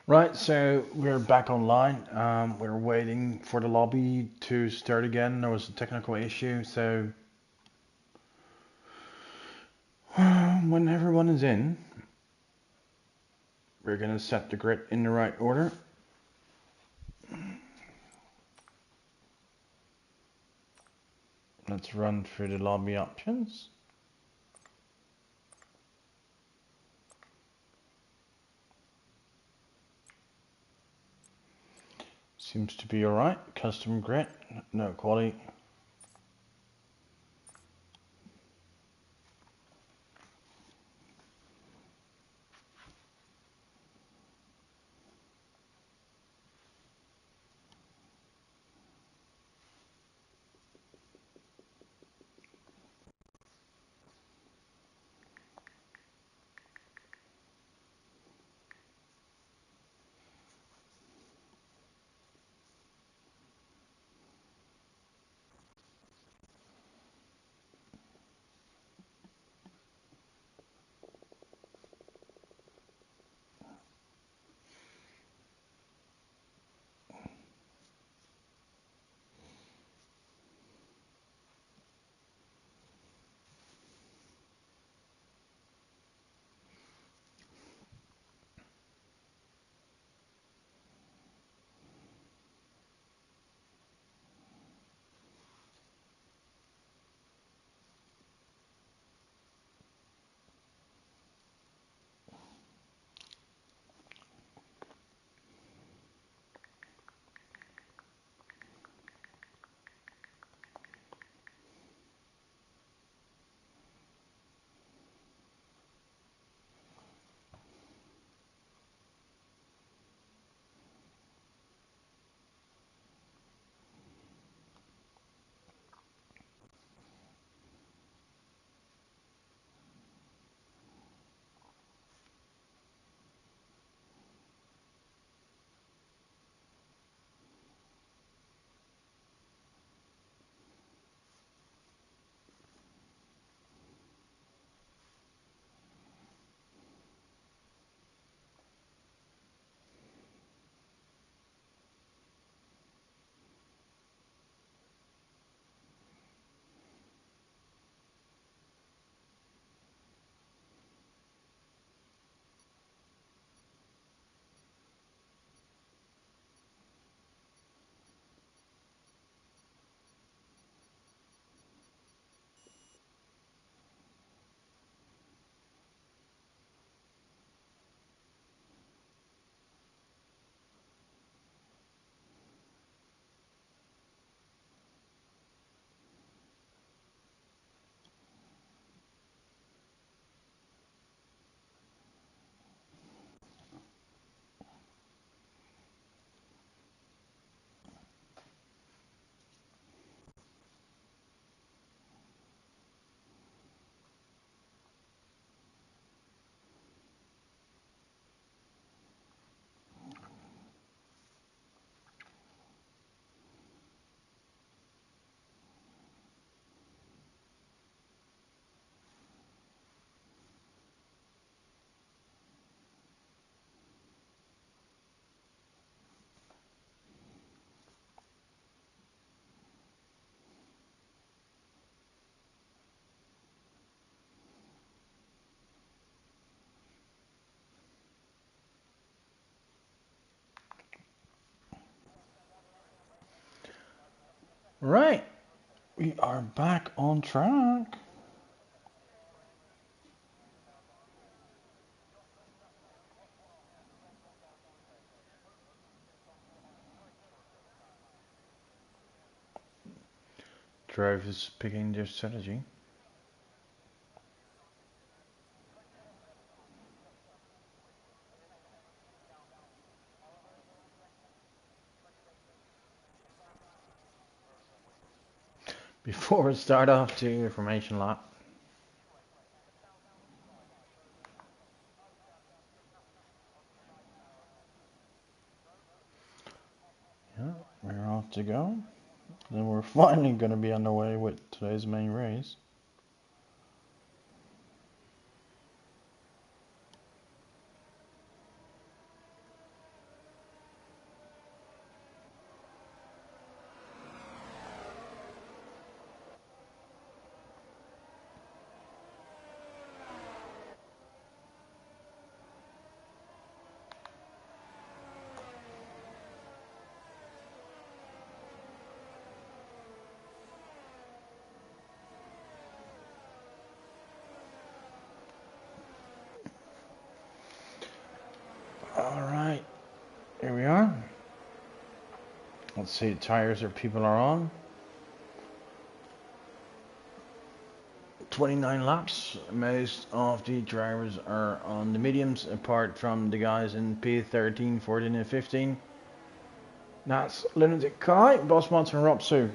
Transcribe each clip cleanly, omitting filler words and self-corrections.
Right, so we're back online. We're waiting for the lobby to start again. There was a technical issue, so when everyone is in, we're gonna set the grid in the right order. Let's run through the lobby options. Seems to be alright. Custom grid, no quality. Right, we are back on track. Drive is picking their strategy. Before we start off to information lap. Yeah, we're off to go. Then we're finally gonna be on the way with today's main race. Alright, here we are. Let's see the tires our people are on. 29 laps. Most of the drivers are on the mediums, apart from the guys in P13, 14 and 15. That's Lunatic Kai, Bossmont and Rob Sue.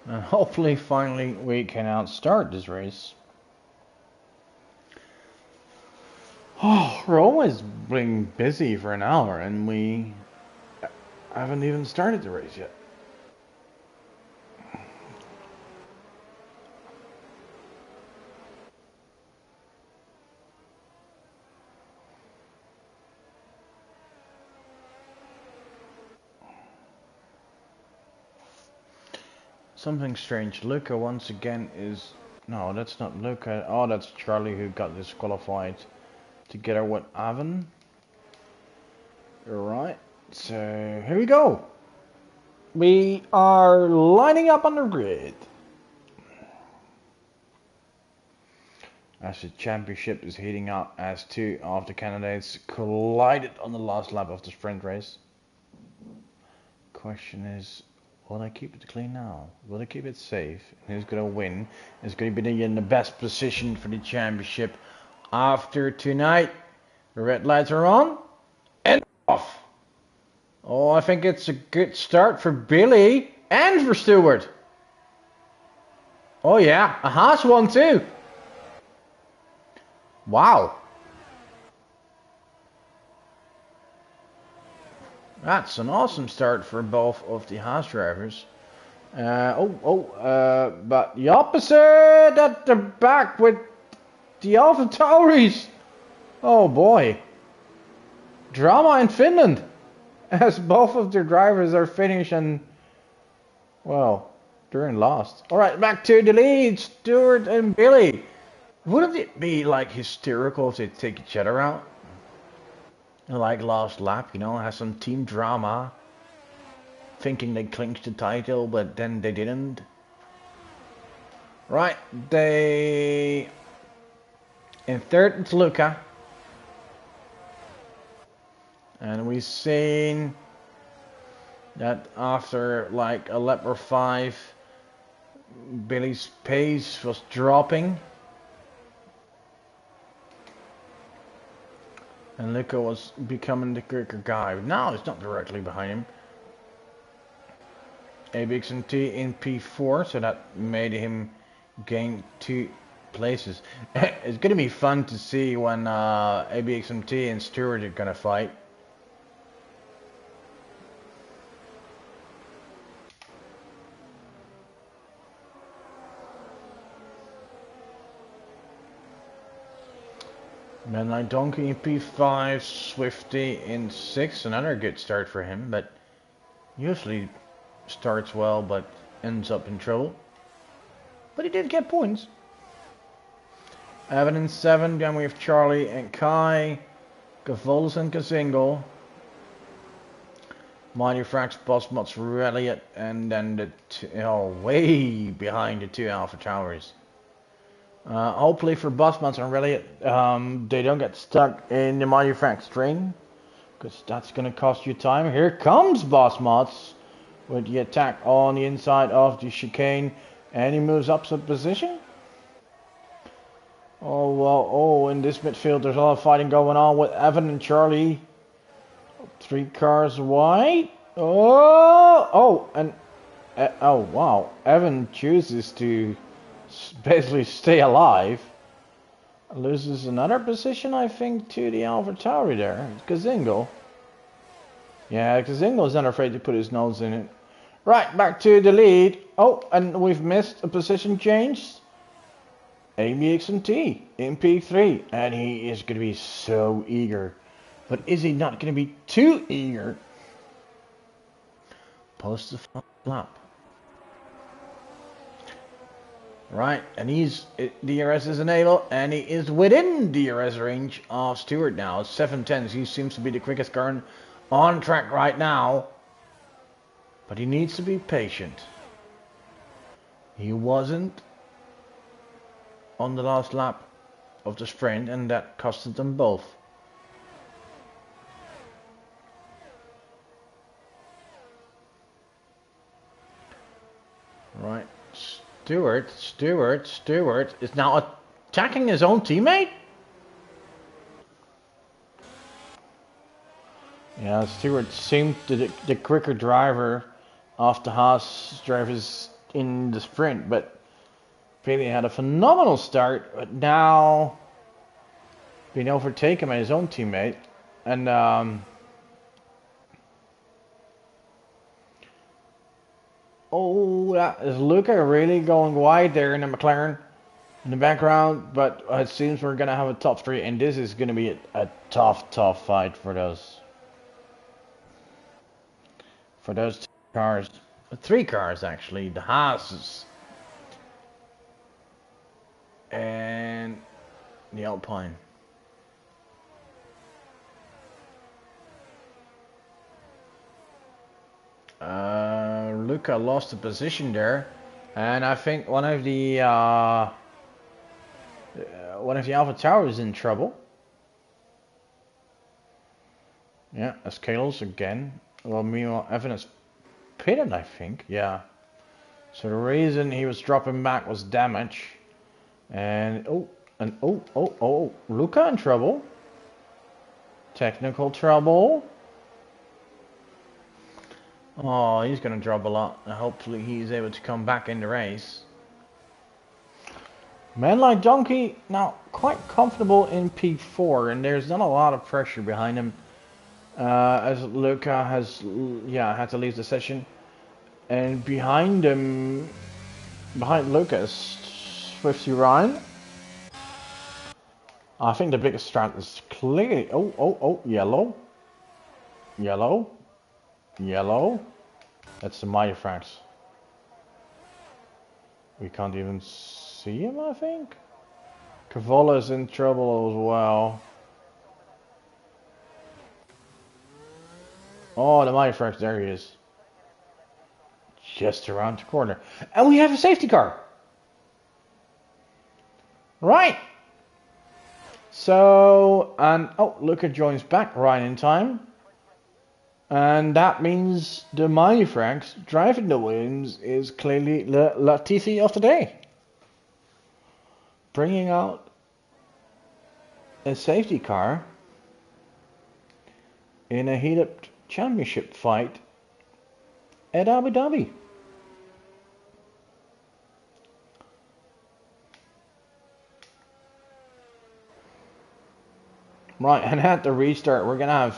And hopefully, finally, we can outstart this race. Oh, we're always being busy for an hour, and we haven't even started the race yet. Something strange. Luca once again is... No, that's not Luca. Oh, that's Charlie who got disqualified together with Avon. Alright, so here we go. We are lining up on the grid. As the championship is heating up as two of the candidates collided on the last lap of the sprint race. Question is... will they keep it clean now? Will they keep it safe? And who's going to win? Is going to be in the best position for the championship after tonight. The red lights are on and off. Oh, I think it's a good start for Billy and for Stewart. Oh yeah, a Haas one too. Wow. That's an awesome start for both of the Haas drivers. But the opposite at the back with the Alpha Tauris. Oh boy. Drama in Finland. As both of their drivers are finished and, well, they're in last. Alright, back to the lead. Stewart and Billy. Wouldn't it be like hysterical if they take each other out? Like last lap, you know, has some team drama. Thinking they clinched the title, but then they didn't. Right, in third it's Luca. And we've seen that after like a lap or 5, Billy's pace was dropping. And Luca was becoming the quicker guy. But now it's not directly behind him. ABXMT in P4, so that made him gain 2 places. It's going to be fun to see when ABXMT and Stewart are going to fight. Midnight Donkey in P5, Swifty in 6, another good start for him, but usually starts well but ends up in trouble. But he did get points. Evan in 7, then we have Charlie and Kai, Gavolis and Kazingo, Mighty Frax, Bossmots, Reliot, and then way behind the 2 Alpha Towers. Hopefully for Bossmots and Reliot, they don't get stuck in the Mighty Frax train, because that's going to cost you time. Here comes Bossmots with the attack on the inside of the chicane, and he moves up some position. Oh well, in this midfield there's a lot of fighting going on with Evan and Charlie. 3 cars wide. And Oh wow, Evan chooses to basically stay alive. Loses another position, I think, to the AlphaTauri there. Kazingo. Yeah, Kazingo's not afraid to put his nose in it. Right, back to the lead. Oh, and we've missed a position change. ABXMT in P3. And he is going to be so eager. But is he not going to be too eager? Post the flap. Right, and DRS is enabled, and he is within DRS range of Stewart now. 7/10. He seems to be the quickest car on track right now. But he needs to be patient. He wasn't on the last lap of the sprint, and that costed them both. Right. Stewart is now attacking his own teammate? Yeah, Stewart seemed the quicker driver of the Haas drivers in the sprint, but Bailey had a phenomenal start, but now being overtaken by his own teammate. And oh, that is Luca really going wide there in the McLaren in the background, but it seems we're going to have a top three, and this is going to be a tough fight for those two cars. Three cars, actually. The Haas and the Alpine. Luca lost the position there, and I think one of the AlphaTauri is in trouble. Yeah, Escalos again. Well, meanwhile, Evan is pitted, I think. Yeah. So the reason he was dropping back was damage. And Luca in trouble. Technical trouble. Oh, he's going to drop a lot. And hopefully he's able to come back in the race. Man like Donkey, now quite comfortable in P4. And there's not a lot of pressure behind him. As Luca has, had to leave the session. And behind him, behind Lucas, Swifty Ryan. I think the biggest strat is clearly, yellow. That's the Myofrax. We can't even see him, I think. Cavola's in trouble as well. Oh, the Myofrax, there he is. Just around the corner. And we have a safety car. Right. So, and Luca joins back right in time. And that means the Myofrax driving the Williams is clearly the Latifi of the day. Bringing out a safety car in a heated championship fight at Abu Dhabi. Right, and at the restart, we're gonna have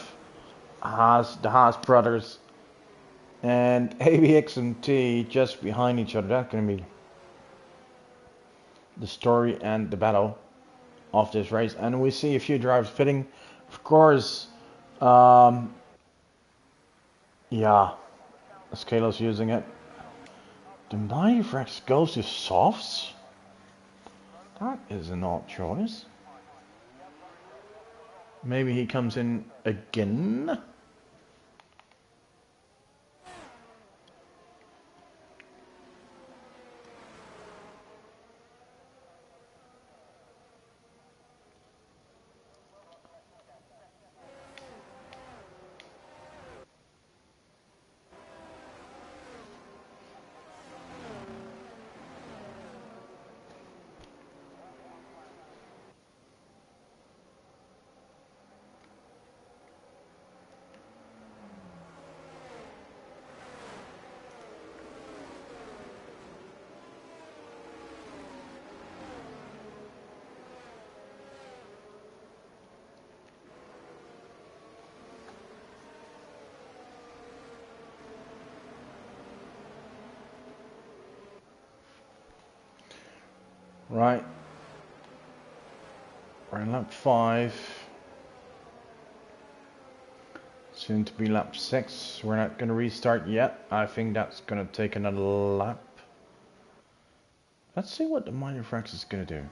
the Haas brothers and ABX and T just behind each other. That's gonna be the story and the battle of this race. And we see a few drivers pitting. Of course, Scalo's using it. The Myofrax goes to softs. That is an odd choice. Maybe he comes in again. Right. We're in lap 5. Soon to be lap 6. We're not going to restart yet. I think that's going to take another lap. Let's see what the minor frax is going to do.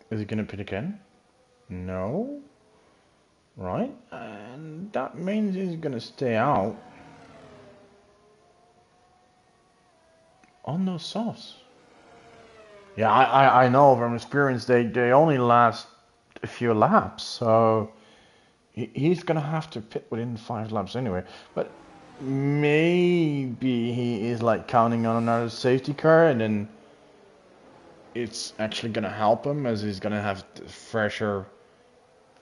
Is he going to pit again? No. Right. And that means he's going to stay out on those softs. Yeah, I know from experience they only last a few laps. So he's going to have to pit within 5 laps anyway. But maybe he is like counting on another safety car, and then it's actually going to help him as he's going to have fresher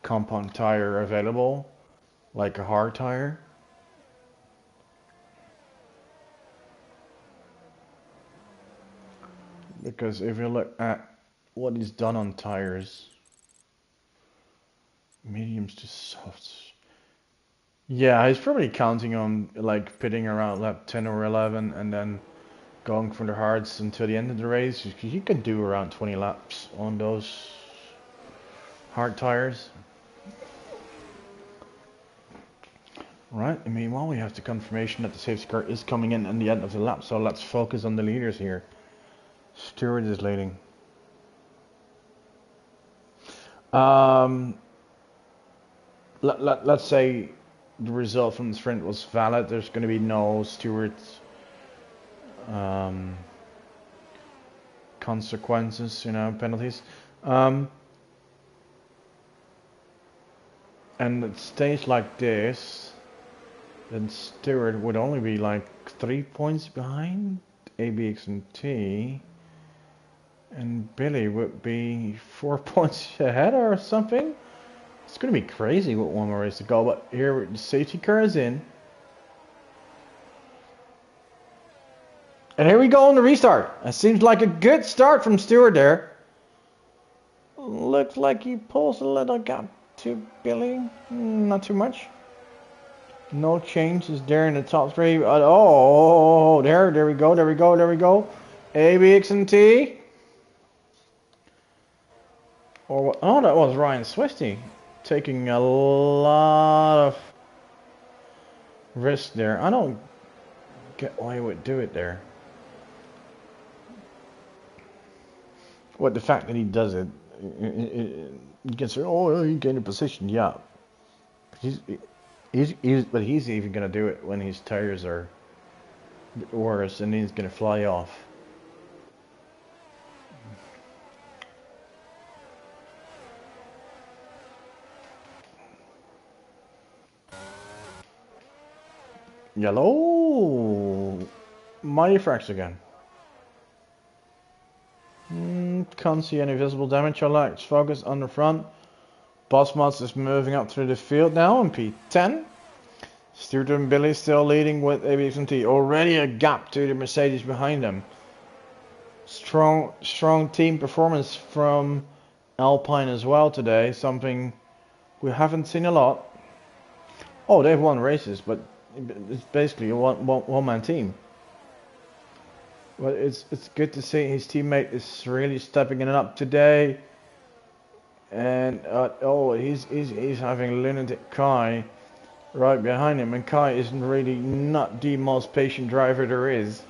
compound tire available, like a hard tire. Because if you look at what he's done on tires, mediums to softs. Yeah, he's probably counting on like pitting around lap 10 or 11 and then going for the hards until the end of the race. You can do around 20 laps on those hard tires. Right, and meanwhile we have the confirmation that the safety car is coming in at the end of the lap, so let's focus on the leaders here. Stewart is leading. Let's say the result from the sprint was valid. There's going to be no Stewart consequences, penalties. And it stays like this, then Stewart would only be like 3 points behind ABX and T, and Billy would be 4 points ahead or something. It's going to be crazy with one more race to go, but here the safety car is in. And here we go on the restart. It seems like a good start from Stewart there. Looks like he pulls a little gap to Billy. Not too much. No changes there in the top 3. Oh, there we go. ABX and T. Oh, that was Ryan Swisty taking a lot of risk there. I don't get why he would do it there. What, the fact that he does it, you can say, oh, he gained a position, yeah. But he's even going to do it when his tires are a bit worse and he's going to fly off. Yellow. Mighty Frax again. Can't see any visible damage. Let's focus on the front. Bosmans is moving up through the field now in P10. Stewart and Billy still leading with ABX&T. Already a gap to the Mercedes behind them. Strong team performance from Alpine as well today. Something we haven't seen a lot. Oh, they've won races, but it's basically a one-man team. But it's good to see his teammate is really stepping it up today. And he's having lunatic Kai right behind him, and Kai isn't really not the most patient driver there is.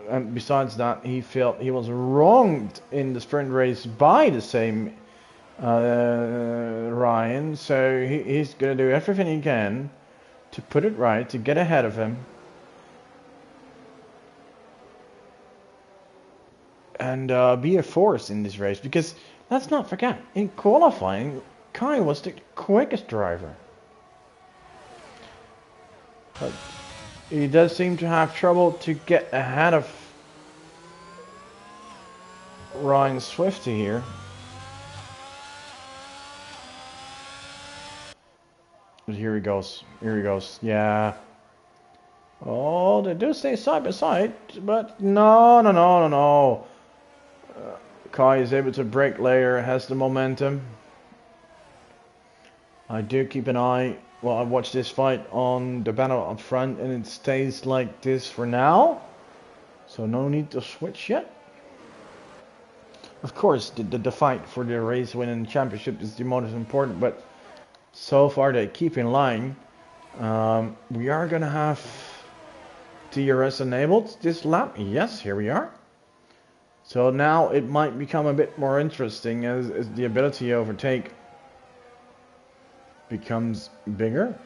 And besides that, he felt he was wronged in the sprint race by the same Ryan, so he's going to do everything he can to put it right, to get ahead of him. And be a force in this race, because let's not forget, in qualifying, Kai was the quickest driver. But he does seem to have trouble to get ahead of Ryan Swifty here. But here he goes, yeah. Oh, they do stay side by side, but no. Kai is able to break later, has the momentum. I do keep an eye, well, I watch this fight on the banner up front, and it stays like this for now. So no need to switch yet. Of course, the fight for the race winning championship is the most important, but so far they keep in line. We are gonna have DRS enabled this lap. Yes, here we are. So now it might become a bit more interesting as the ability to overtake becomes bigger.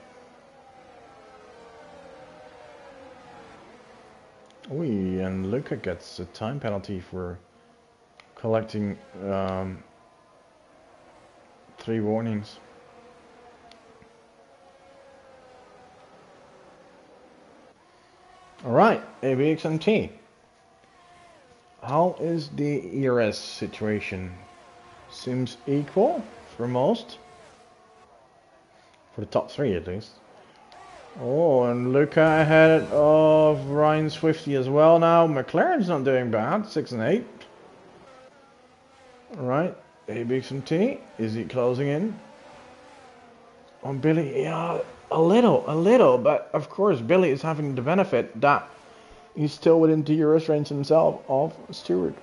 And Luca gets a time penalty for collecting 3 warnings. Alright, ABXMT. How is the ERS situation? Seems equal for most. For the top 3 at least. Oh, and Luca ahead of Ryan Swifty as well now. McLaren's not doing bad, 6 and 8. Alright, ABXMT, is he closing in? On Billy, yeah, a little, but of course Billy is having the benefit that he's still within DRS range himself of Stewart.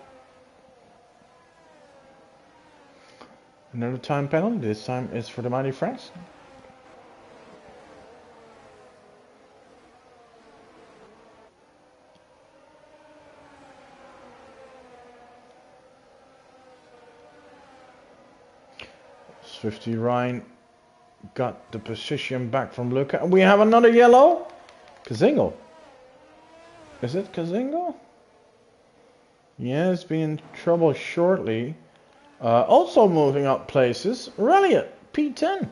Another time penalty, this time is for the Mighty Franks. Swifty Ryan got the position back from Luca. And we have another yellow. Kazingo. Is it Kazingo? Yeah, it's been in trouble shortly. Also moving up places. Reliot, P10.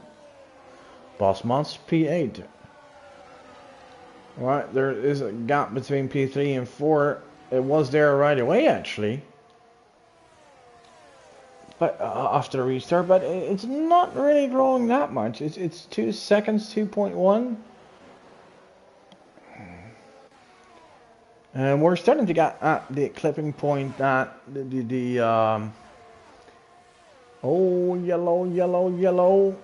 Bossmans, P8. Alright, there is a gap between P3 and 4. It was there right away actually. But after the restart, but it's not really growing that much. It's 2 seconds, 2.1. And we're starting to get at the clipping point that oh, yellow.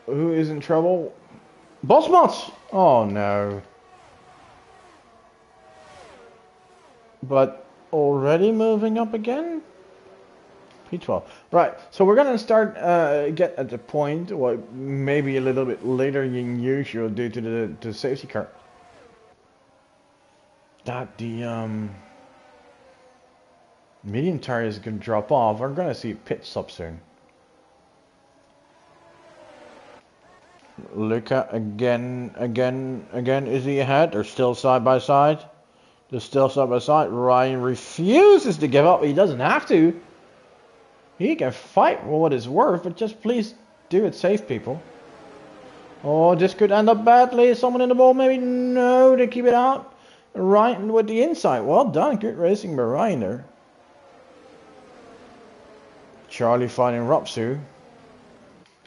Who is in trouble? Bossmans! Oh no. But already moving up again? P12. Right, so we're gonna start get at the point, well, maybe a little bit later than usual due to the safety car. That the medium tire is gonna drop off. We're gonna see a pit stop soon. Luca again. Is he ahead? They're still side by side. They're still side by side. Ryan refuses to give up. He doesn't have to. He can fight for what it's worth, but just please do it safe, people. Oh, this could end up badly. Someone in the ball, maybe? No, they keep it out. Ryan with the inside. Well done. Good racing by Ryan there. Charlie fighting Rapsu.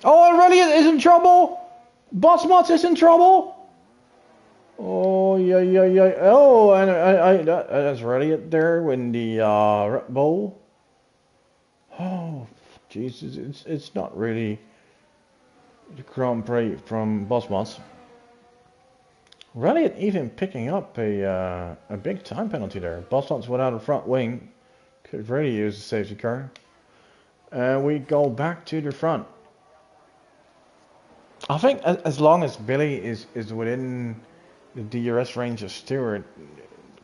Oh, Reliot is in trouble. Bossmans is in trouble. Oh, yeah. Oh, and that's Reliot there when the Red Bull. Oh, Jesus, it's not really the Grand Prix from Bossmans. Reliot even picking up a big time penalty there. Bossmans without a front wing could really use a safety car. And we go back to the front. I think as long as Billy is within the DRS range of Stewart,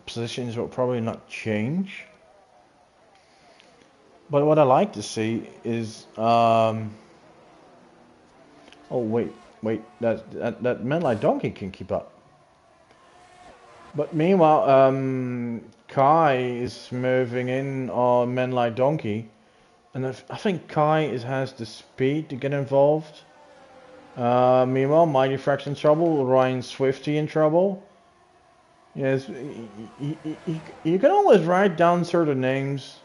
positions will probably not change. But what I like to see is, oh wait, that man like Donkey can keep up. But meanwhile, Kai is moving in on men like Donkey, and I think Kai has the speed to get involved. Meanwhile, Mighty Frax in trouble, Ryan Swifty in trouble. Yes, you can always write down certain names.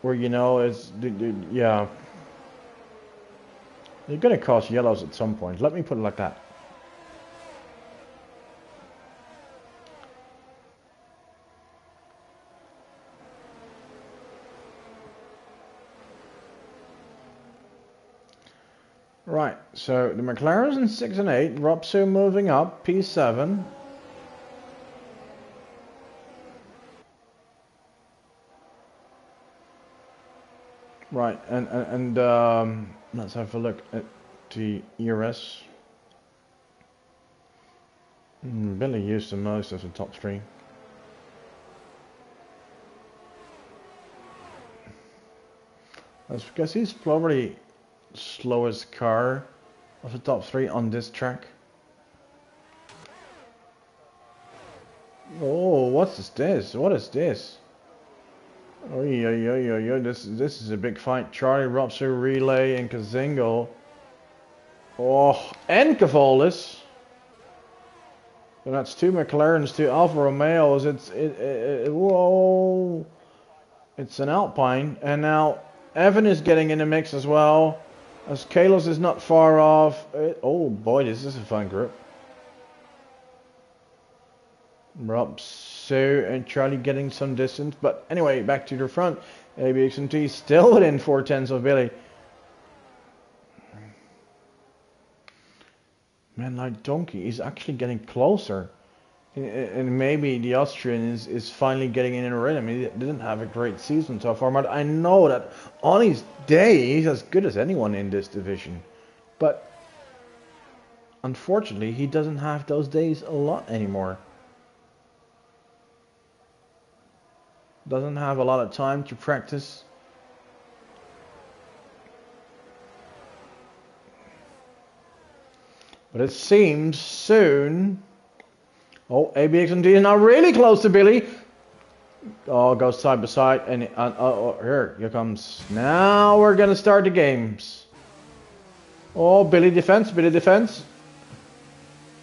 Where you know it's yeah, you're gonna cause yellows at some point. Let me put it like that. Right, so the McLaren's in 6 and 8. Robsu moving up, P7. Right, and let's have a look at the ERS. Billy used the most of the top three. That's because he's probably slowest car of the top three on this track. Oh, what is this? What is this? Oh, yeah. This is a big fight. Charlie, Robsu, Relay, and Kazingo. Oh, and Cavalis. So that's 2 McLarens, 2 Alfa Romeos. Whoa. It's an Alpine, and now Evan is getting in the mix as well. As Kalos is not far off. Oh boy, this is a fun group. Robsu and Charlie getting some distance, but anyway, back to the front. ABXMT still within 4/10 of Billy. Man, like Donkey is actually getting closer. And maybe the Austrian is finally getting in a rhythm. He didn't have a great season so far, but I know that on his day he's as good as anyone in this division. But unfortunately, he doesn't have those days a lot anymore. Doesn't have a lot of time to practice. But it seems soon. Oh, ABXMT is now really close to Billy. Oh, goes side by side, and here comes. Now we're gonna start the games. Oh, Billy defense.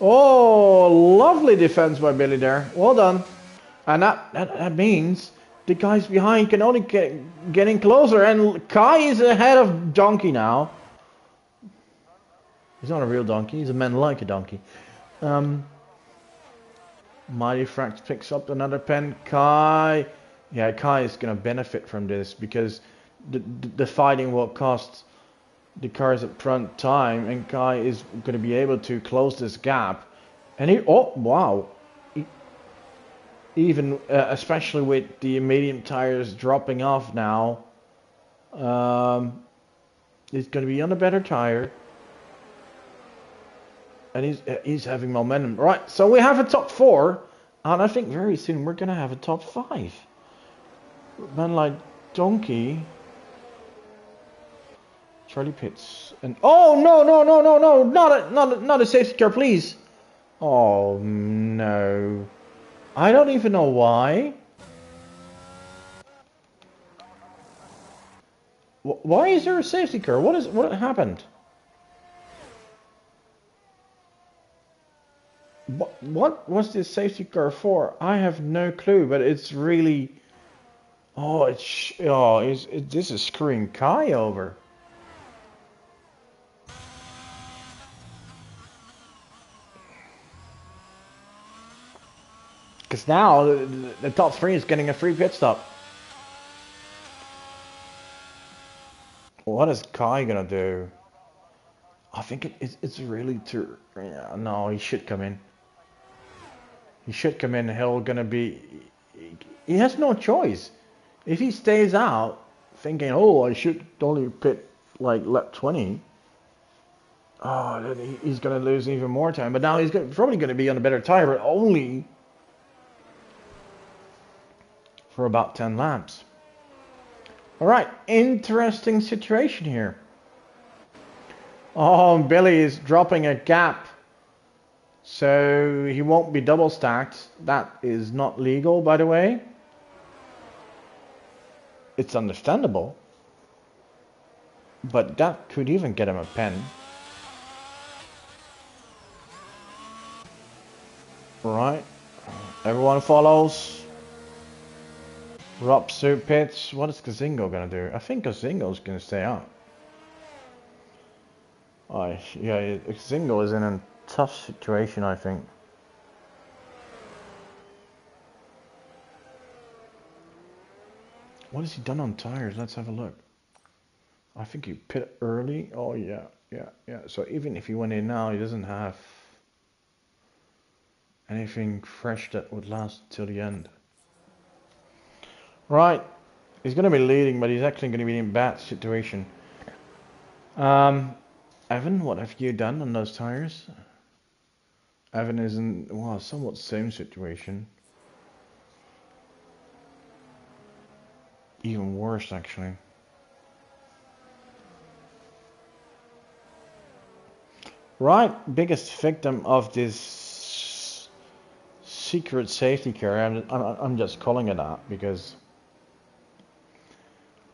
Oh, lovely defense by Billy there. Well done. And that means the guys behind can only get in closer, and Kai is ahead of Donkey now. He's not a real donkey. He's a man like a donkey. Mighty Frax picks up another pen. Kai is going to benefit from this because the fighting will cost the cars up front time, and Kai is going to be able to close this gap. And even especially with the medium tires dropping off now, he's going to be on a better tire. And he's having momentum. Right, so we have a top 4. And I think very soon we're going to have a top 5. Man like Donkey. Charlie Pitts. And oh, no. Not a safety car, please. Oh, no. I don't even know why. Why is there a safety car? What happened? What was this safety car for? I have no clue, but it's really... this is screwing Kai over. Because now the top 3 is getting a free pit stop. What is Kai gonna do? I think it's really too... Yeah, no, he should come in. He should come in. He'll gonna be... He has no choice. If he stays out, thinking, oh, I should only pit like lap 20. Oh, then he's gonna lose even more time. But now he's probably gonna be on a better tire, but only for about 10 laps. All right, interesting situation here. Oh, Billy is dropping a gap. So he won't be double stacked. That is not legal, by the way. It's understandable. But that could even get him a pen. Right. Everyone follows. Robsu pits. What is Kazingo gonna do? I think Kazingo's gonna stay out. Oh, yeah, Kazingo is in a tough situation, I think. What has he done on tires? Let's have a look. I think he pit early. Oh yeah, yeah, yeah. So even if he went in now, he doesn't have anything fresh that would last till the end. Right, he's going to be leading, but he's actually going to be in a bad situation. Evan, what have you done on those tires? Evan is in, well, somewhat same situation. Even worse, actually. Right, biggest victim of this secret safety car. I'm just calling it that because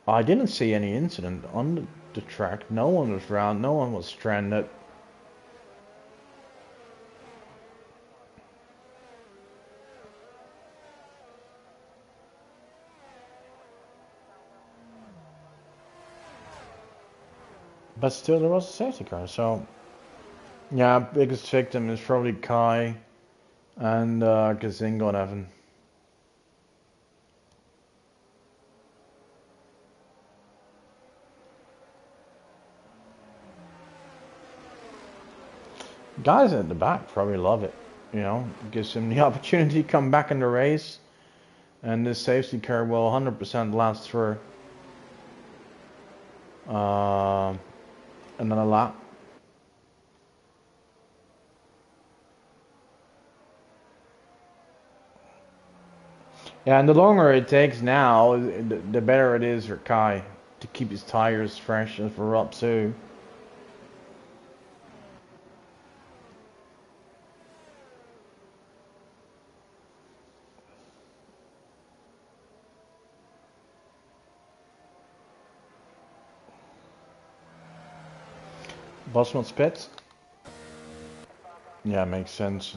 I didn't see any incident on the track. No one was drowned. No one was stranded. But still, there was a safety car. So, yeah, biggest victim is probably Kai and Gazingo and Evan. Guys at the back probably love it. You know, gives them the opportunity to come back in the race. And this safety car will 100% last for another lap. Yeah, and the longer it takes now, the better it is for Kai to keep his tires fresh and for Rob too. Bosman's pits? Yeah, makes sense.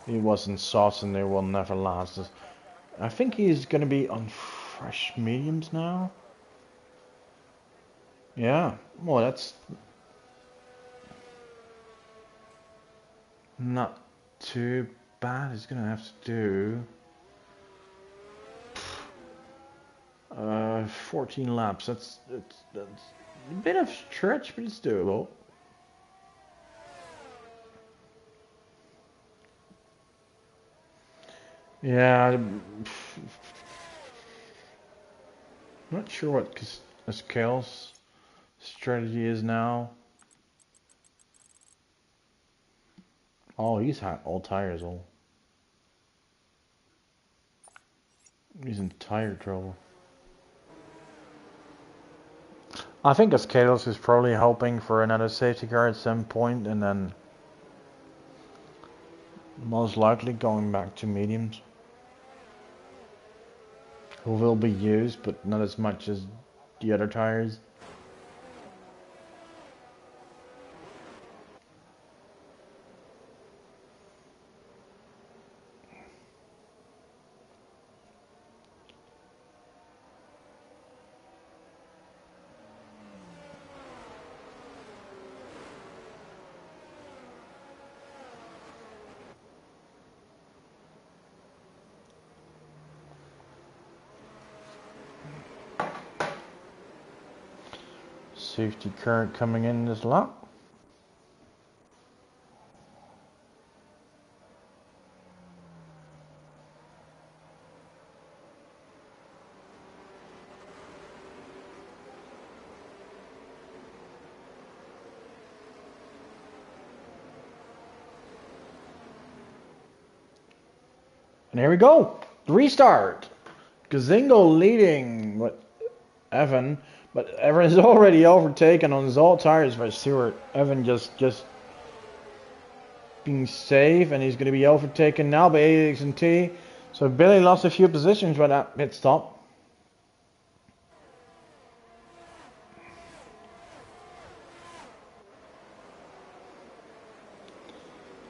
He wasn't sauce and they will never last. I think he's going to be on fresh mediums now. Yeah, well, that's not too bad. He's going to have to do 14 laps. That's a bit of stretch, but it's doable. Yeah, not sure what Escale's strategy is now. Oh, he's had all tires all. He's in tire trouble. I think Escales is probably hoping for another safety car at some point and then most likely going back to mediums. Who will be used, but not as much as the other tires. Safety car coming in this lap. And here we go. The restart. Gazingo leading with Evan, but Evan is already overtaken on his all tires by Stewart. Evan just being safe, and he's going to be overtaken now by AX&T. So Billy lost a few positions by that pit stop.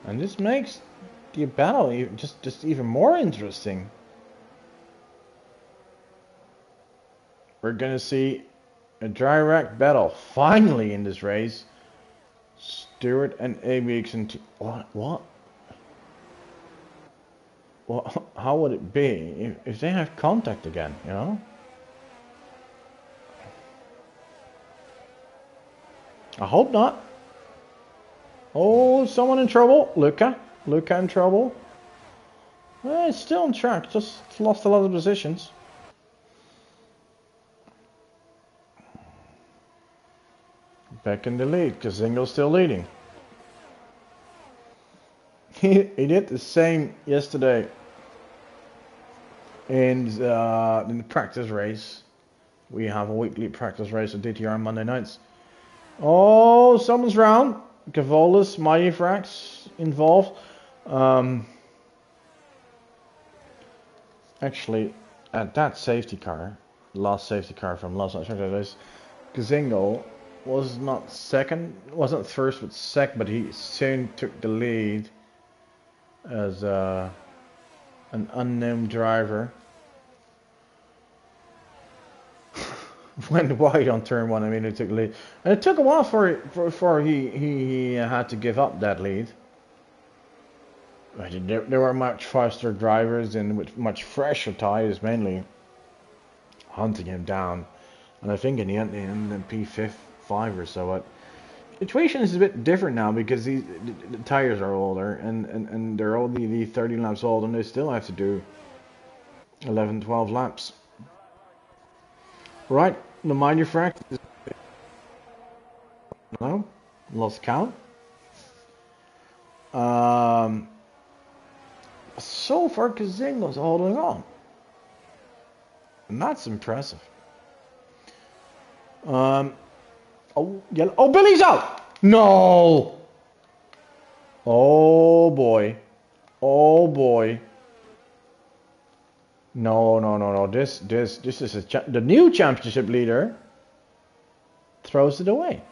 And this makes the battle just even more interesting. We're going to see a direct battle finally in this race. Stewart and ABX&T. What? Well, how would it be if they have contact again, you know? I hope not. Oh, someone in trouble. Luca in trouble. Well, it's still on track, just lost a lot of positions. Back in the lead, Kazingo's still leading. He did the same yesterday in the practice race. We have a weekly practice race at DTR on Monday nights. Oh, someone's round. Cavolis, Mayifrax involved. Actually, at that safety car, last safety car from last night's race, Kazingo was not second, wasn't first, but second, but he soon took the lead as an unnamed driver. Went wide on turn one. I mean, he took the lead, and it took a while before he had to give up that lead. There were much faster drivers and with much fresher tires, mainly hunting him down. And I think in the end, in P5 or so, but the situation is a bit different now because the tires are older and they're only 30 laps old, and they still have to do 11, 12 laps. Right, the Minufract is no, lost count. So far, Kazingo's holding on, and that's impressive. Oh, yellow. Oh, Billy's out. No. Oh boy. Oh boy. No. This is the new championship leader throws it away.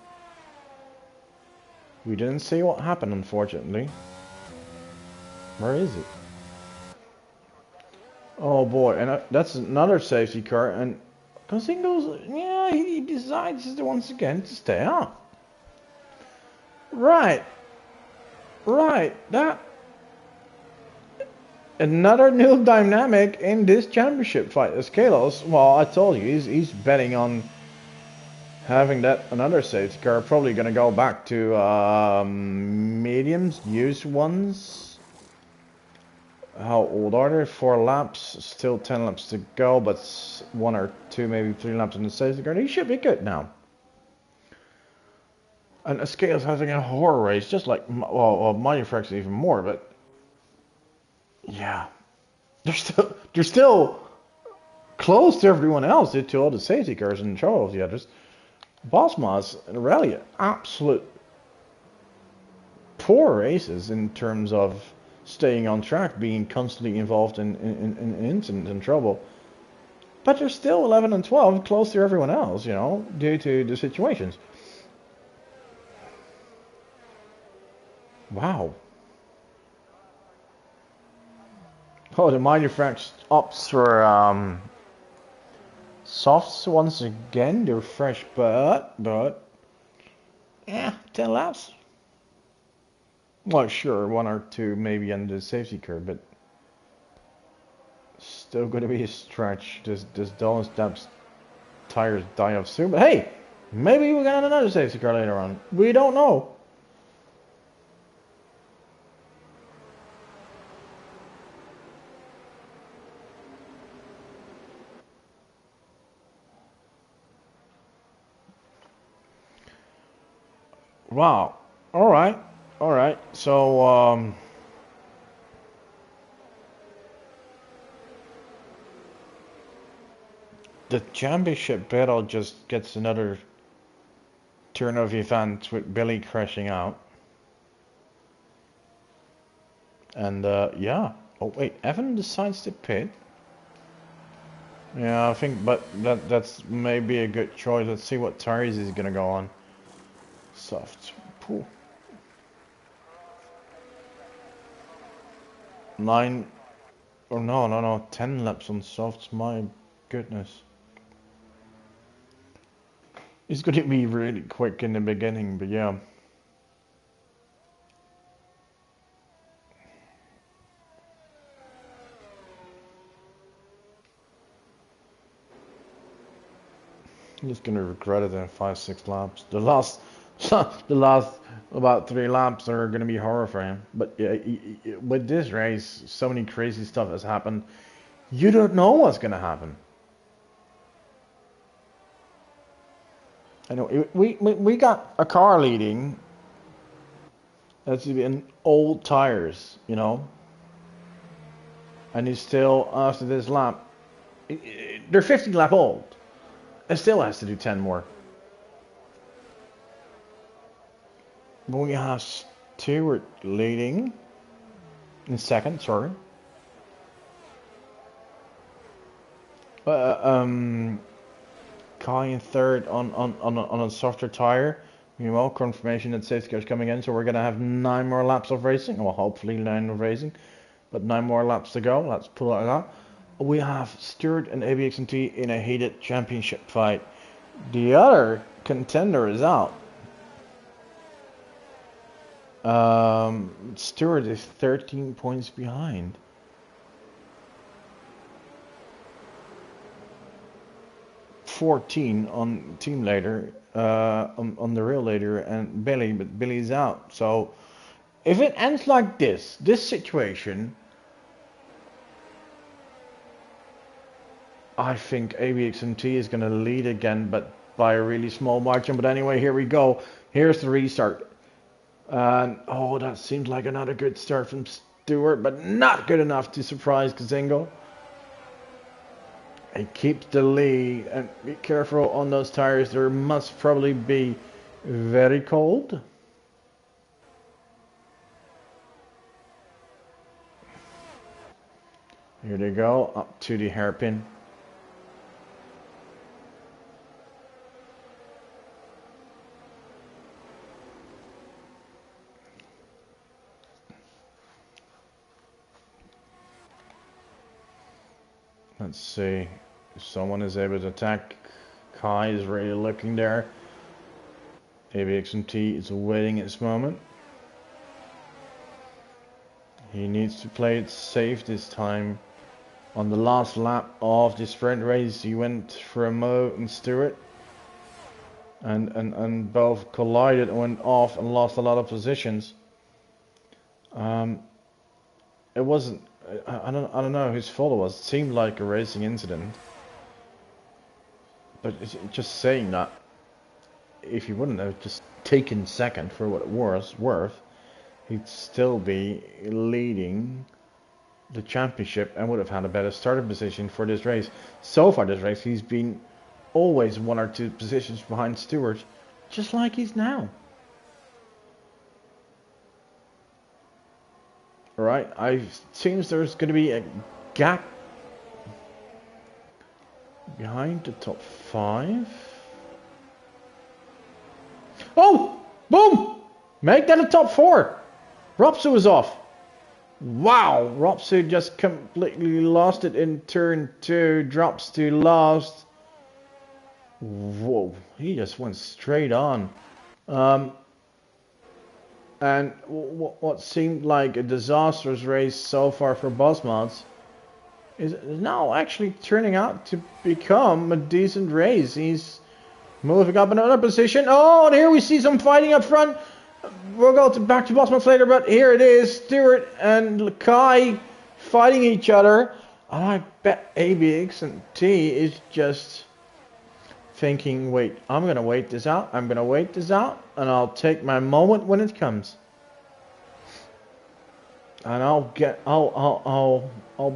We didn't see what happened, unfortunately. Where is it? Oh boy, and that's another safety car, and Kazingo's, yeah, he decides once again to stay on. Right, that another new dynamic in this championship fight. As Kalos, well, I told you, he's betting on having that another safety car. Probably gonna go back to mediums, used ones. How old are they? 4 laps, still 10 laps to go, but 1 or 2, maybe 3 laps in the safety car. He should be good now. And Scales having a horror race, just like, well, Minufrax even more, but yeah, they're still close to everyone else due to all the safety cars and trouble of the others. Bosma's and Rally, absolute poor races in terms of staying on track, being constantly involved in incidents and trouble. But they're still 11 and 12, close to everyone else, you know, due to the situations. Wow. Oh, the Minufrax ups for softs once again. They're fresh, but yeah, 10 laps. Well, sure, 1 or 2 maybe under the safety car, but still going to be a stretch. This Dolan Steps tires die off soon. But hey, maybe we got another safety car later on. We don't know. Wow. All right. So the championship battle just gets another turn of events with Billy crashing out. And yeah. Oh wait, Evan decides to pit. Yeah, I think, but that's maybe a good choice. Let's see what tires he's gonna go on. Soft. Pool. 9. Oh no. 10 laps on softs. My goodness. It's gonna be really quick in the beginning, but yeah. I'm just gonna regret it in 5-6 laps. The last So the last about 3 laps are going to be horror for him. But with this race, so many crazy stuff has happened. You don't know what's going to happen. I know we got a car leading. That's in old tires, you know. And he's still, after this lap, they're 50 lap old. It still has to do 10 more. But we have Stewart leading in second, sorry. Kai in third on a softer tire. You know, confirmation that safety car is coming in, so we're gonna have 9 more laps of racing. Well, hopefully 9 of racing, but 9 more laps to go. Let's pull it out. We have Stewart and ABXMT in a heated championship fight. The other contender is out. Stewart is 13 points behind. $14 on team leader, on the real leader, and Billy, but Billy's out. So if it ends like this situation, I think ABXMT is going to lead again, but by a really small margin. But anyway, here we go. Here's the restart. And oh, that seems like another good start from Stewart, but not good enough to surprise Kazingo. He keeps the lead, and be careful on those tires. There must probably be very cold. Here they go, up to the hairpin. Let's see if someone is able to attack. Kai is really looking there. ABXMT is waiting its moment. He needs to play it safe this time. On the last lap of the sprint race, he went for a Mo and Stewart. And both collided and went off and lost a lot of positions. It wasn't, I don't know whose fault it was. It seemed like a racing incident. But it's just saying that if he wouldn't have just taken second for what it was worth, he'd still be leading the championship and would have had a better starting position for this race. So far this race, he's been always 1 or 2 positions behind Stewart, just like he's now. Alright, seems there's going to be a gap behind the top 5. Oh! Boom! Make that a top 4! Robsu is off. Wow! Robsu just completely lost it in turn 2. Drops to last. Whoa, he just went straight on. And what seemed like a disastrous race so far for Bosmods is now actually turning out to become a decent race. He's moving up another position. Oh, and here we see some fighting up front. We'll go back to Bosmods later, but here it is. Stewart and Kai fighting each other. And I bet ABXMT is just thinking, wait, I'm going to wait this out. I'm going to wait this out. And I'll take my moment when it comes. And I'll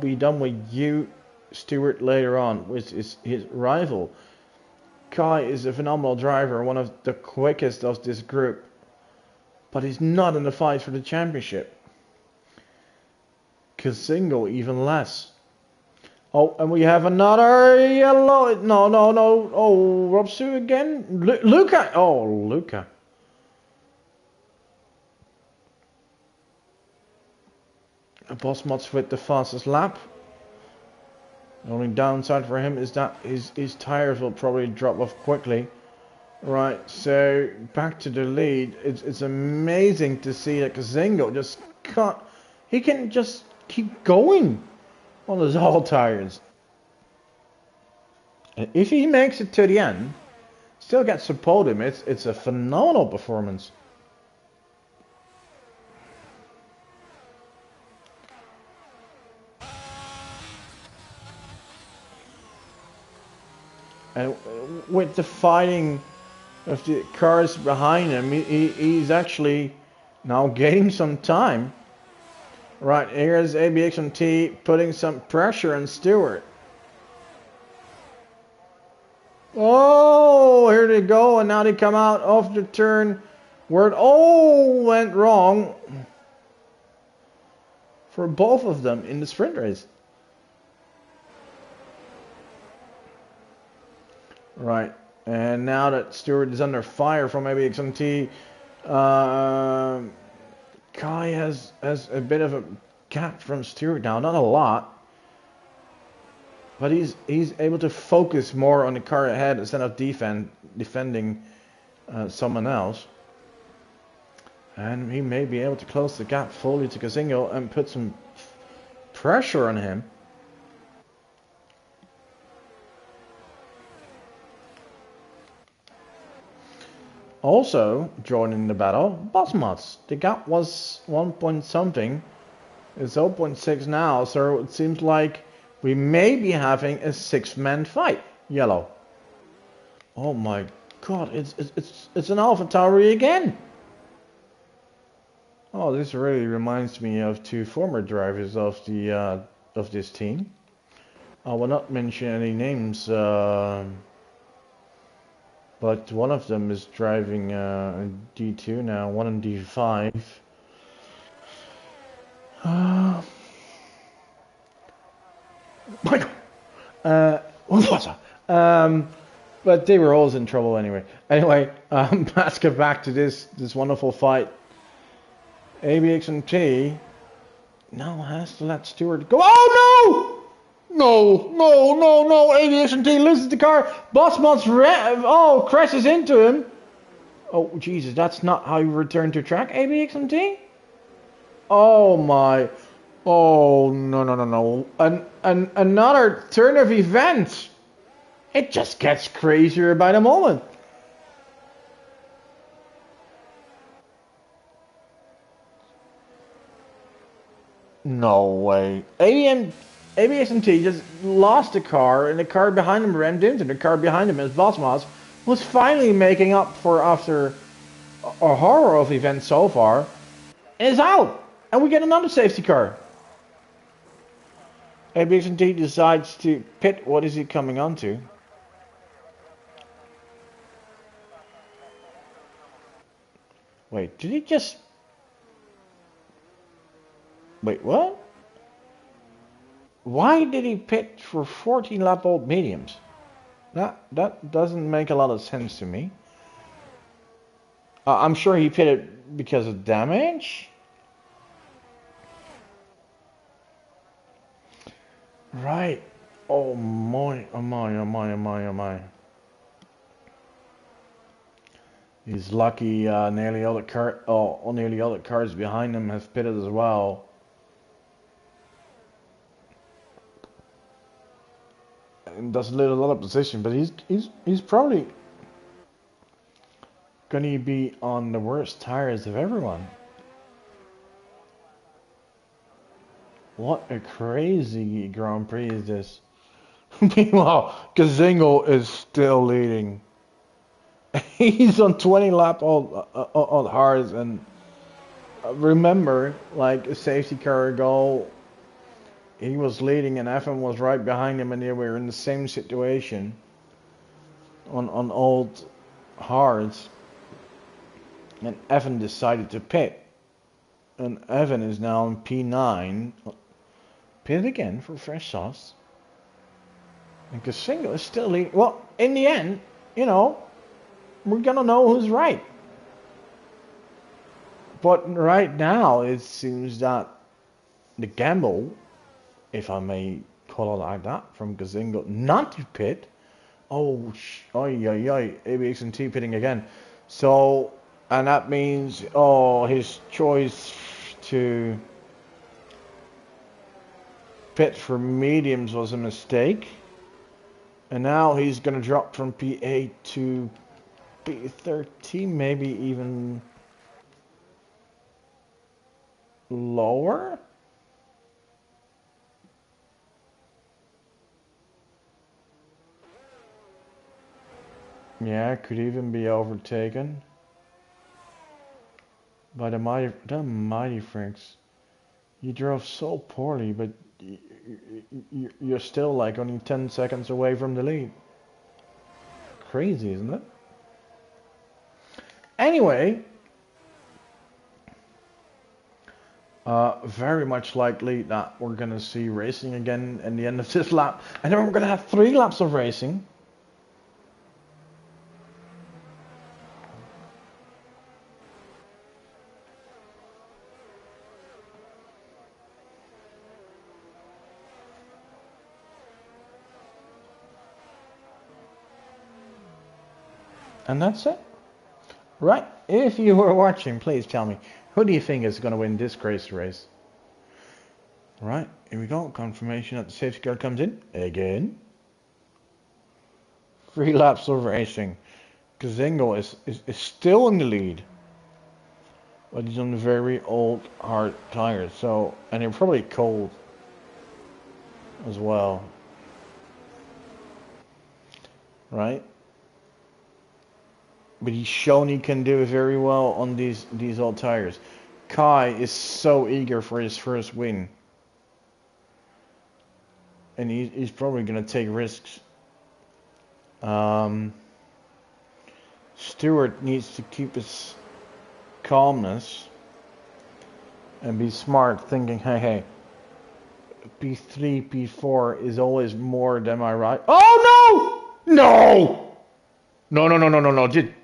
be done with you, Stewart, later on with his rival. Kai is a phenomenal driver, one of the quickest of this group. But he's not in the fight for the championship. Kazingo even less. Oh, and we have another yellow. No. Oh, Robsu again. Luca. Oh, Luca. Bosmods with the fastest lap. The only downside for him is that his tires will probably drop off quickly. Right, so back to the lead. It's amazing to see that Kazingo just can't. He can just keep going on his all tires. And if he makes it to the end, still gets a podium. It's a phenomenal performance. And with the fighting of the cars behind him, he's actually now gaining some time. Right, here's ABXMT putting some pressure on Stewart. Oh, here they go, and now they come out of the turn where it all went wrong for both of them in the sprint race. Right, and now that Stewart is under fire from ABXMT, Kai has a bit of a gap from Stewart now, not a lot, but he's able to focus more on the car ahead instead of defending someone else, and he may be able to close the gap fully to Gazingo and put some pressure on him. Also joining the battle, Bosmods. The gap was 1 point something. It's 0.6 now, so it seems like we may be having a 6-man fight. Yellow. Oh my god, it's an AlphaTauri again. Oh, this really reminds me of two former drivers of the of this team. I will not mention any names. But one of them is driving a D2 now, one in D5. Michael! What was that? But they were always in trouble anyway. Anyway, let's get back to this wonderful fight. ABXMT now has to let Stewart go. Oh no! No, ABXMT loses the car. Bosmods crashes into him. Oh, Jesus, that's not how you return to track, ABXMT? Oh, my. Oh, no. Another turn of events. It just gets crazier by the moment. No way. ABXMT just lost the car, and the car behind him rammed into the car behind him as Bosmods was finally making up for after a horror of events so far, and is out, and we get another safety car. ABXMT decides to pit. What is he coming onto? Wait, did he just... Wait, what? Why did he pit for 14-lap-old mediums? That doesn't make a lot of sense to me. I'm sure he pitted because of damage. Right. Oh my. He's lucky. Nearly all the cars behind him have pitted as well. And doesn't lose a lot of position, but he's probably gonna be on the worst tires of everyone. What a crazy Grand Prix is this? Meanwhile, Gazingo is still leading. He's on 20 lap on hards, and remember, like a safety car ago, he was leading and Evan was right behind him, and they were in the same situation on old hards, and Evan decided to pit, and Evan is now on P9, pit again for fresh sauce, and Gazingo is still leading. Well, in the end, you know, we're gonna know who's right. But right now, it seems that the gamble, if I may call it like that, from Gazingo not to pit. ABXMT pitting again. So, and that means, his choice to pit for mediums was a mistake. And now he's going to drop from P8 to P13, maybe even lower. Yeah, could even be overtaken by the mighty Franks. You drove so poorly, but you're still like only 10 seconds away from the lead. Crazy, isn't it? Anyway, very much likely that we're gonna see racing again in the end of this lap, and then we're gonna have 3 laps of racing. And that's it. Right, if you were watching, please tell me, who do you think is going to win this crazy race? Right, here we go. Confirmation that the safety car comes in. Again. 3 laps of racing. Kazingo is still in the lead. But he's on very old, hard tires. So, and they're probably cold as well. Right? But he's shown he can do very well on these old tires. Kai is so eager for his first win. And he's probably going to take risks. Stewart needs to keep his calmness. And be smart, thinking, hey, P3, P4 is always more than my right. Oh, no! No! Did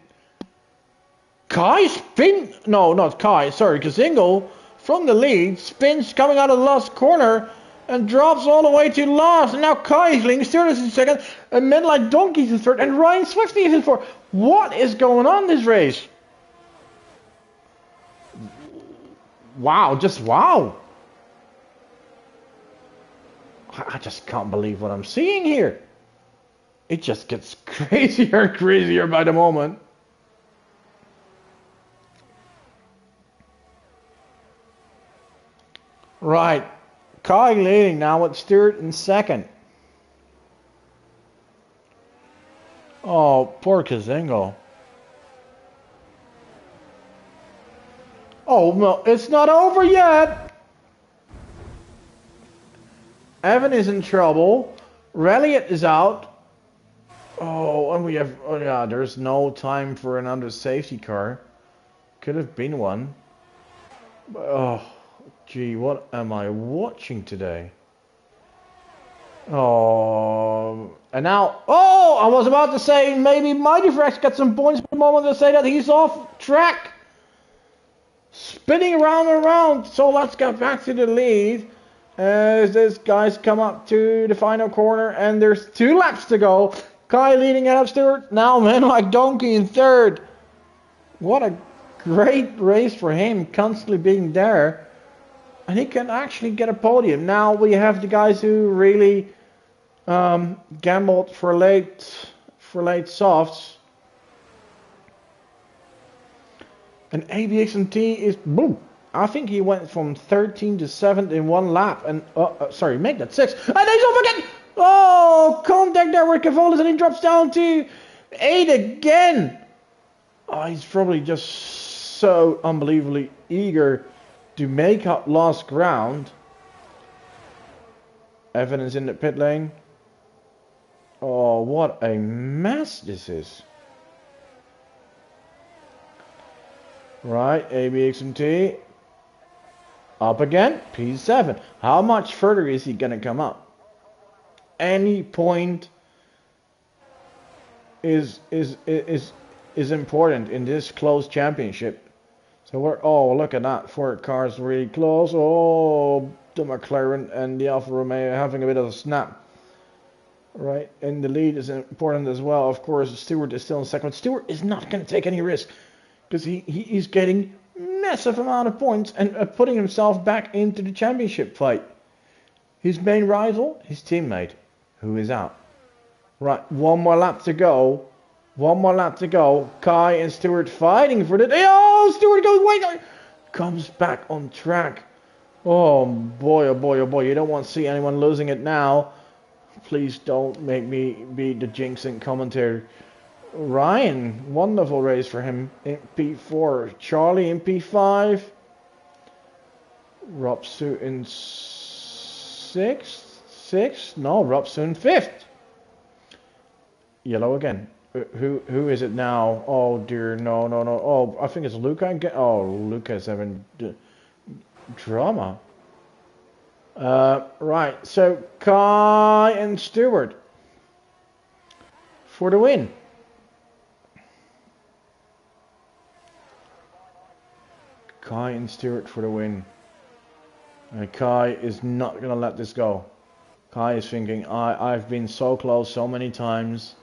Kai spin? No, not Kai. Sorry, Kazingo from the lead spins coming out of the last corner and drops all the way to last. And now Kai is leading. Stewart is in second, and men like Donkeys in third, and Ryan Swiftly is in fourth. What is going on this race? Wow, just wow. I just can't believe what I'm seeing here. It just gets crazier and crazier by the moment. Right, Kai leading now with Stewart in second. Oh, poor Kazingo. Oh, no, it's not over yet. Evan is in trouble. Ralliot is out. Oh, and we have, oh yeah, there's no time for another safety car. Could have been one. Oh. Gee, what am I watching today? Oh, and now, oh, I was about to say maybe Mighty Frex got some points for the moment to say that he's off track. Spinning around and around. So let's get back to the lead as these guys come up to the final corner, and there's 2 laps to go. Kai leading out of Stewart. Now men like Donkey in third. What a great race for him, constantly being there. And he can actually get a podium. Now we have the guys who really gambled for late softs. And ABXMT is boom. I think he went from 13 to 7th in 1 lap. And sorry, make that 6. And he's over again. Oh, contact there with Cavolis, and he drops down to 8 again. Oh, he's probably just so unbelievably eager to make up lost ground. Evan is in the pit lane. Oh, what a mess this is. Right, ABXMT. Up again, P7. How much further is he going to come up? Any point is important in this close championship. So we're, oh, look at that, 4 cars really close. Oh, the McLaren and the Alfa Romeo having a bit of a snap. Right, and the lead is important as well. Of course, Stewart is still in second. Stewart is not going to take any risk because he's getting massive amount of points and putting himself back into the championship fight. His main rival, his teammate, who is out. Right, 1 more lap to go. One more lap to go. Kai and Stewart fighting for the... Oh, Stewart goes... Wait! Comes back on track. Oh boy, oh boy, oh boy. You don't want to see anyone losing it now. Please don't make me be the jinxing commentator. Ryan, wonderful race for him in P4. Charlie in P5. Robsu in 6th? No, Robsu in 5th. Yellow again. Who is it now? Oh dear, no. Oh, I think it's Luca again. Oh, Luca's having drama. Right, so Kai and Stewart for the win. Kai and Stewart for the win. And Kai is not going to let this go. Kai is thinking, I've been so close so many times.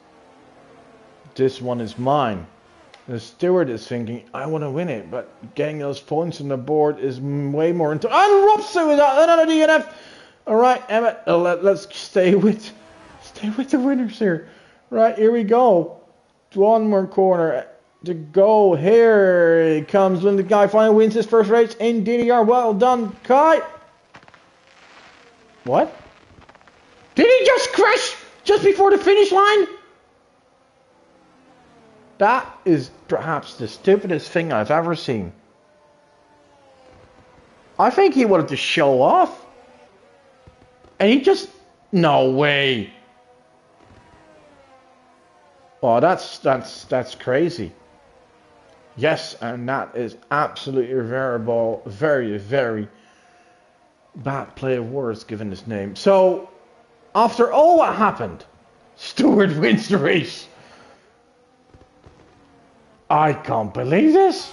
This one is mine. The Stewart is thinking, I want to win it, but getting those points on the board is way more into. And Robson with another DNF. All right, Emmett, let's stay with the winners here. Right, here we go. One more corner to go. Here he comes when the guy finally wins his first race in DTR. Well done, Kai. What? Did he just crash just before the finish line? That is perhaps the stupidest thing I've ever seen. I think he wanted to show off. And he just... No way. Oh, that's crazy. Yes, and that is absolutely very, very bad play of words given his name. So, after all what happened, Stewart wins the race. I can't believe this.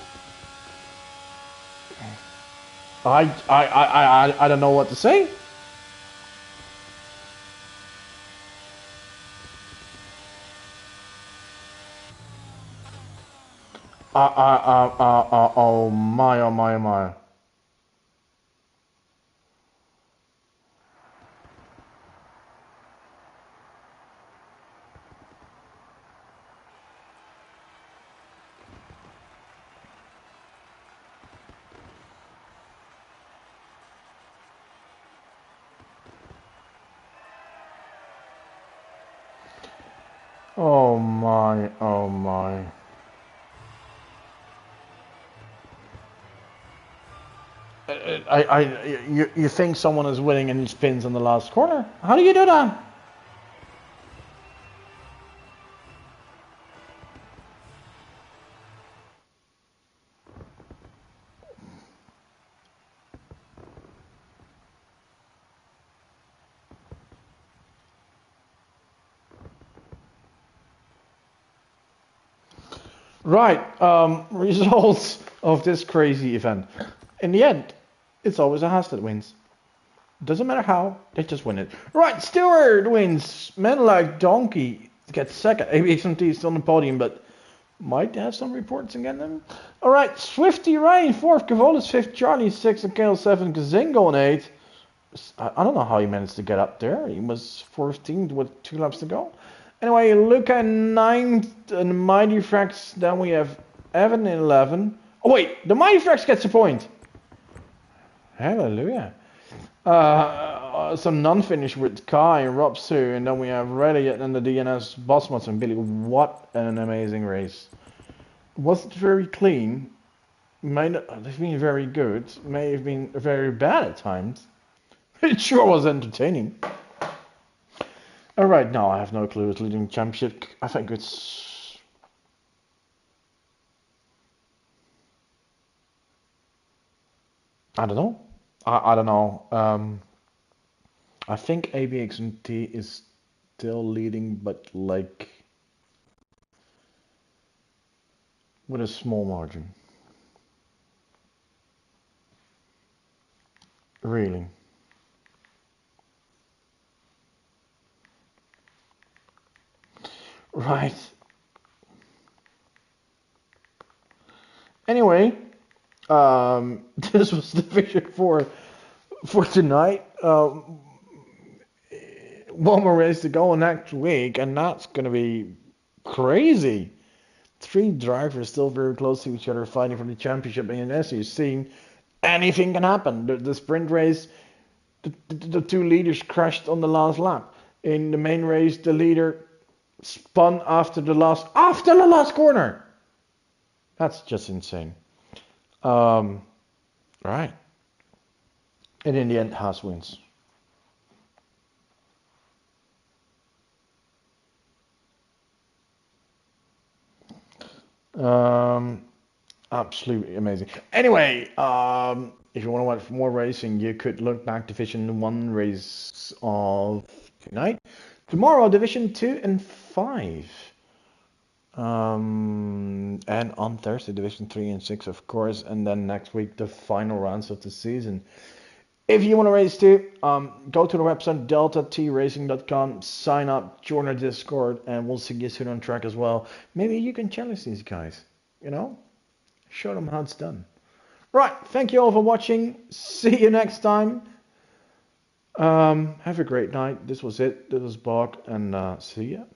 I don't know what to say. Oh my, oh my, oh my. Oh my, oh my. You think someone is winning and he spins in the last corner? How do you do that? Right, results of this crazy event. In the end, it's always a Haas that wins. Doesn't matter how, they just win it. Right, Stewart wins. Men like Donkey gets second. ABXMT is still on the podium, but might have some reports against them. Alright, Swifty Ryan 4th, Cavolis 5th, Charlie 6th, and Kale 7th, Kazingo on 8th. I don't know how he managed to get up there. He was 14th with 2 laps to go. Anyway, Luca 9th and Mighty Frax. Then we have Evan in 11. Oh wait, the Mighty Frax gets a point. Hallelujah. Some non-finish with Kai and Rob Sue, and then we have Rediot and the DNS Bosmos and Billy. What an amazing race. Wasn't very clean. May not have been very good. May have been very bad at times. It sure was entertaining. Alright, now I have no clue who's leading the championship. I think it's... I don't know. I don't know. I think ABXMT is still leading, but like... with a small margin. Really. Right. Anyway, this was the vision for tonight. One more race to go next week, and that's going to be crazy. Three drivers still very close to each other fighting for the championship. And as you've seen, anything can happen. The sprint race, the two leaders crashed on the last lap. In the main race, the leader spun after the last corner. That's just insane. Right. And in the end, Haas wins. Absolutely amazing. Anyway, if you want to watch more racing, you could look back Division 1 race of tonight. Tomorrow, Division 2 and 5. And on Thursday, Division 3 and 6, of course. And then next week, the final rounds of the season. If you want to race too, go to the website deltatracing.com, sign up, join our Discord, and we'll see you soon on track as well. Maybe you can challenge these guys, show them how it's done. Right, thank you all for watching. See you next time. Have a great night. This was it. This was Bog, and see ya.